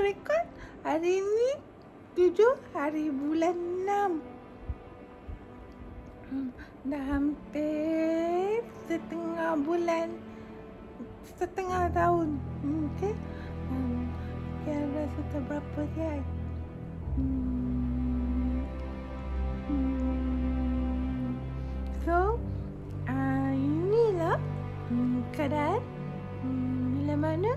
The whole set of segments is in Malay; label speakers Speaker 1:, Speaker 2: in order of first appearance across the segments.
Speaker 1: rekod. Hari ni 7 hari bulan 6. Dah hampir setengah tahun. Okey. Kira rasa tak berapa kan. So, inilah keadaan bila mana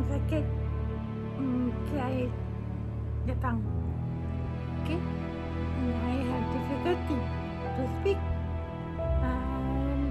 Speaker 1: sakit KI datang. Okay, I have difficulty to speak and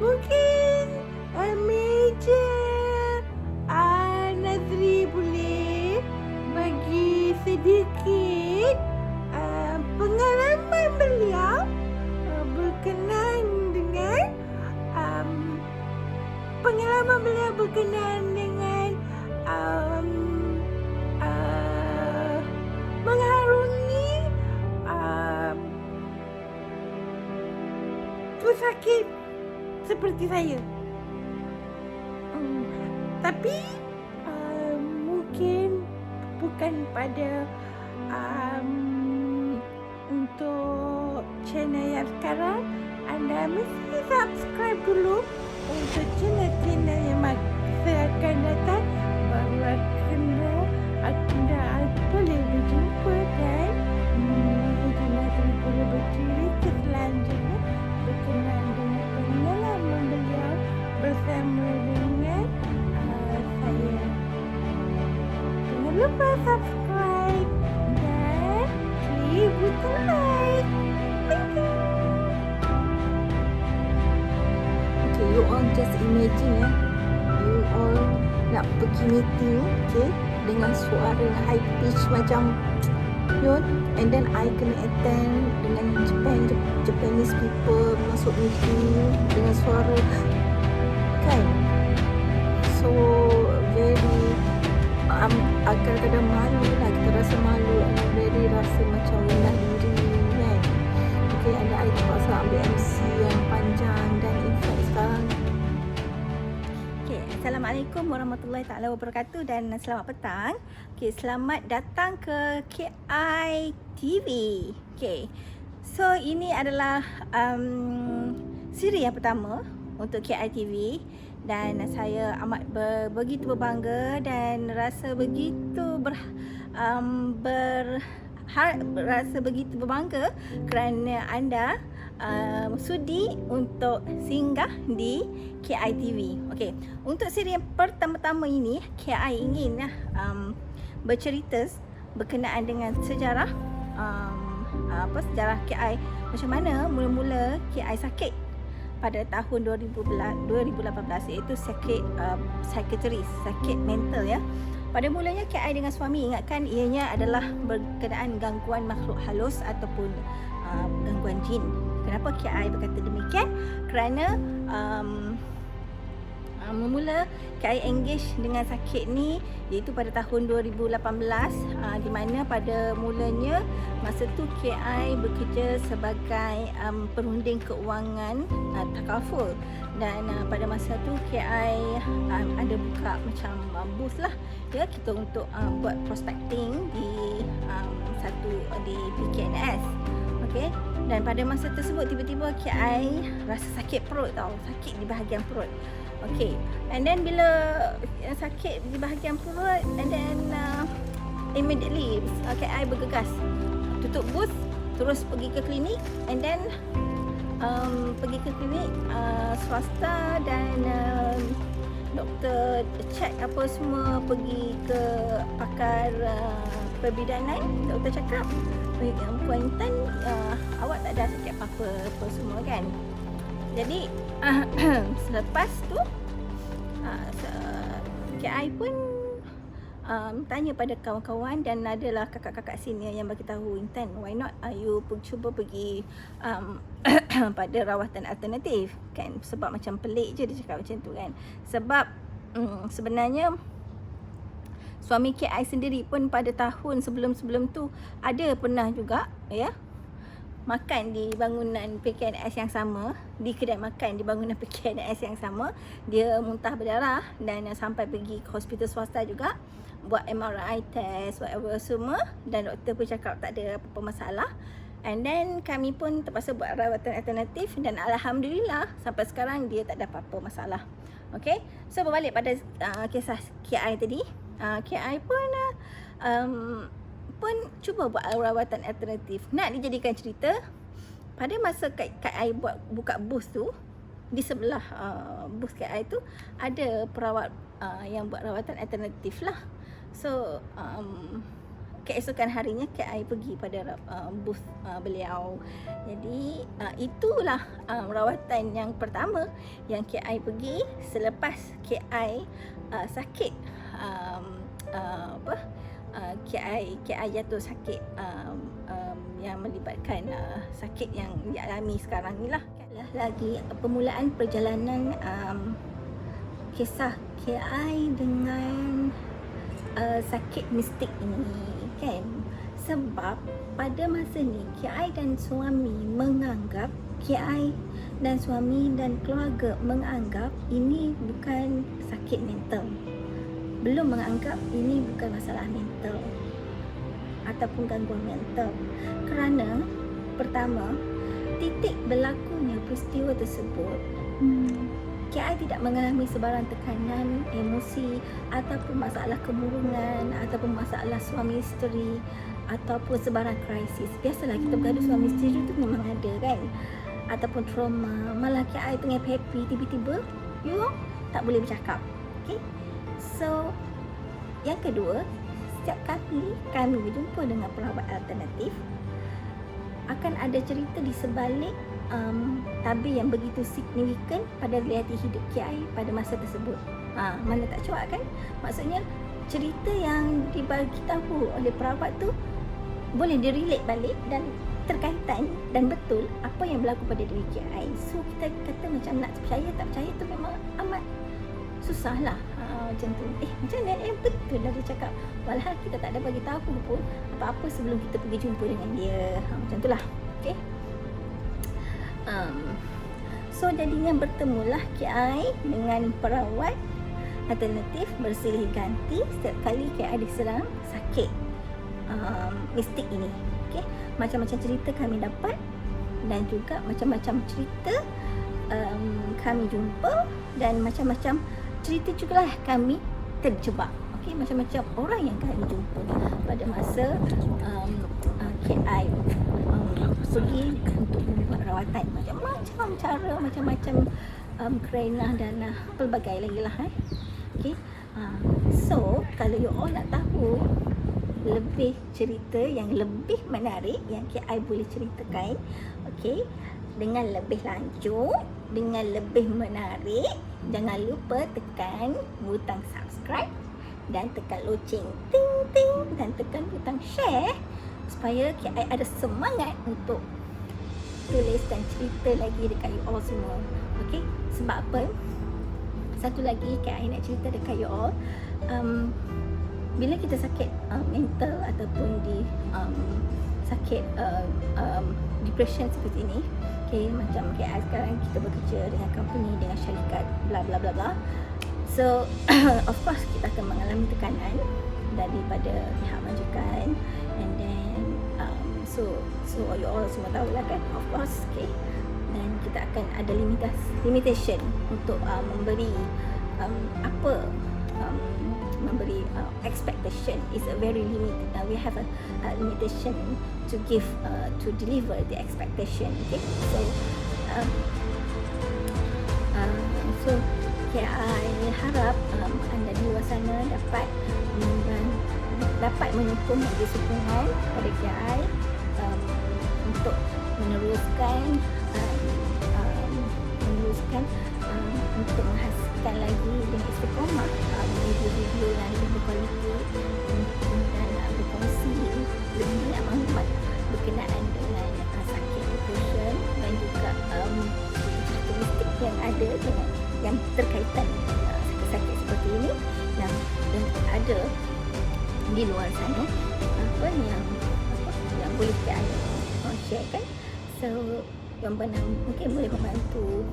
Speaker 1: mungkin meja Nazri boleh bagi sedikit pengalaman beliau berkenaan dengan mengharungi pesakit seperti saya. Tapi mungkin bukan pada untuk channel yang sekarang. Anda mesti subscribe dulu untuk channel-channel yang akan datang, baru anda boleh berjumpa dan Nazri boleh bercerita selanjutnya berkenaan dengan pengalaman beliau bersama dengan saya. Jangan lupa subscribe dan klik butang like. Thank you. Okay, you all just imagine you all nak pergi meeting, okay, dengan suara high pitch macam and then I kena attend dengan Japanese people masuk meeting dengan suara kan, so very kadang-kadang malu lah, kita rasa malu and very rasa macam rendah diri kan. Okay, and I terpaksa ambil MC yang panjang dan in fact sekarang. Okay, Assalamualaikum warahmatullahi taala wabarakatuh dan selamat petang. Okay, selamat datang ke KI TV. Okay, so ini adalah siri yang pertama untuk KI TV dan saya amat begitu berbangga dan rasa begitu rasa begitu berbangga kerana anda sudi untuk singgah di KI TV. Okey, untuk siri yang pertama-tama ini KI ingin bercerita berkenaan dengan sejarah sejarah KI, macam mana mula-mula KI sakit pada tahun 2018, iaitu sakit sakit mental ya. Pada mulanya KI dengan suami, ingatkan ianya adalah berkenaan gangguan makhluk halus ataupun gangguan jin. Kenapa KI berkata demikian? Kerana memula KI engage dengan sakit ni iaitu pada tahun 2018, di mana pada mulanya masa tu KI bekerja sebagai perunding keuangan takaful dan pada masa tu KI ada buka macam booth lah ya, kita untuk buat prospecting di di PKNS. Okey, dan pada masa tersebut tiba-tiba KI rasa sakit perut sakit di bahagian perut. Okay, and then bila sakit di bahagian perut, and then immediately KI bergegas tutup booth, terus pergi ke klinik, and then pergi ke klinik swasta dan doktor check apa semua, pergi ke pakar perbidanan, doktor cakap Puan Intan, awak tak ada sakit apa-apa semua kan. Jadi selepas tu KI pun tanya pada kawan-kawan dan adalah kakak-kakak senior yang bagi tahu, Intan, why not you cuba pergi pada rawatan alternatif kan, sebab macam pelik je dia cakap macam tu kan. Sebab sebenarnya suami KI sendiri pun pada tahun sebelum-sebelum tu ada pernah juga ya makan di bangunan PKNS yang sama, di kedai makan di bangunan PKNS yang sama. Dia muntah berdarah dan sampai pergi ke hospital swasta juga, buat MRI test whatever semua, dan doktor pun cakap tak ada apa-apa masalah. And then kami pun terpaksa buat rawatan alternatif dan alhamdulillah sampai sekarang dia tak ada apa-apa masalah. Okay, so berbalik pada kisah KI tadi, KI pun cuba buat rawatan alternatif. Nak dijadikan cerita, pada masa KI buka booth tu, di sebelah booth KI tu ada perawat yang buat rawatan alternatif lah. So keesokan harinya KI pergi pada booth beliau. Jadi itulah rawatan yang pertama yang KI pergi selepas KI sakit, KI jatuh sakit yang melibatkan sakit yang dialami sekarang ni lah. Lagi permulaan perjalanan kisah KI dengan sakit mistik ini kan. Sebab pada masa ni KI dan suami menganggap, KI dan suami dan keluarga menganggap ini bukan sakit mental. Belum menganggap ini bukan masalah mental ataupun gangguan mental. Kerana pertama, titik berlakunya peristiwa tersebut, KI tidak mengalami sebarang tekanan, emosi ataupun masalah kemurungan ataupun masalah suami isteri ataupun sebarang krisis. Biasalah kita bergaduh suami isteri tu memang ada kan, ataupun trauma. Malah KI tengah happy, tiba-tiba tak boleh bercakap. Okay? So yang kedua, setiap kali kami berjumpa dengan perawat alternatif, akan ada cerita di sebalik tabir yang begitu signifikan pada realiti hidup KI pada masa tersebut. Mana tak cuak kan? Maksudnya cerita yang dibagi tahu oleh perawat tu boleh direlate balik dan terkaitan dan betul apa yang berlaku pada diri KI. So kita kata macam nak percaya tak percaya tu memang amat susah lah. Macam tu. Macam mana betul lah dia cakap. Walhal kita tak ada bagi tahu pun apa-apa sebelum kita pergi jumpa dengan dia. Macam tu lah. Okay. So jadinya bertemulah KI dengan perawat alternatif bersilih ganti setiap kali KI diserang sakit mistik ini. Okay. Macam-macam cerita kami dapat dan juga macam-macam cerita kami jumpa dan macam-macam cerita jugalah kami terjebak. Okay. Macam-macam orang yang kami jumpa pada masa KI pergi untuk membuat rawatan. Macam-macam cara, macam-macam kerana dan pelbagai lagi lah. Okay. So kalau you all nak tahu lebih cerita yang lebih menarik yang KI boleh ceritakan, okay, dengan lebih lanjut, dengan lebih menarik, jangan lupa tekan butang subscribe dan tekan loceng ting ting dan tekan butang share supaya KI ada semangat untuk tulis dan cerita lagi dekat you all semua. Okay, sebab apa? Satu lagi KI nak cerita dekat you all, bila kita sakit mental ataupun sakit depression seperti ini, okay, macam KI sekarang kita bekerja dengan company, dengan syarikat bla bla bla bla. So of course kita akan mengalami tekanan daripada pihak majikan, and then so you all semua tahu lah kan, of course, okay. Dan kita akan ada limitation untuk memberi memberi expectation is a very limited. We have a limitation to give to deliver the expectation. Okay, so KI harap anda di luar sana dapat menyokong bagi sokongan pada KI untuk meneruskan untuk menghasilkan lagi dengan istiqamah video-video yang lebih berkualiti dan berkongsi lebih banyak maklumat berkenaan dengan sakit depression dan juga cerita mistik yang ada dengan yang terkaitan dengan sakit-sakit seperti ini, dan ada di luar sana apa yang boleh KI share kan. So yang benar mungkin boleh membantu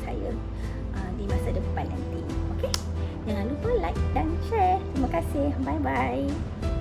Speaker 1: saya di masa depan nanti. Okey, jangan lupa like dan share. Terima kasih. Bye bye.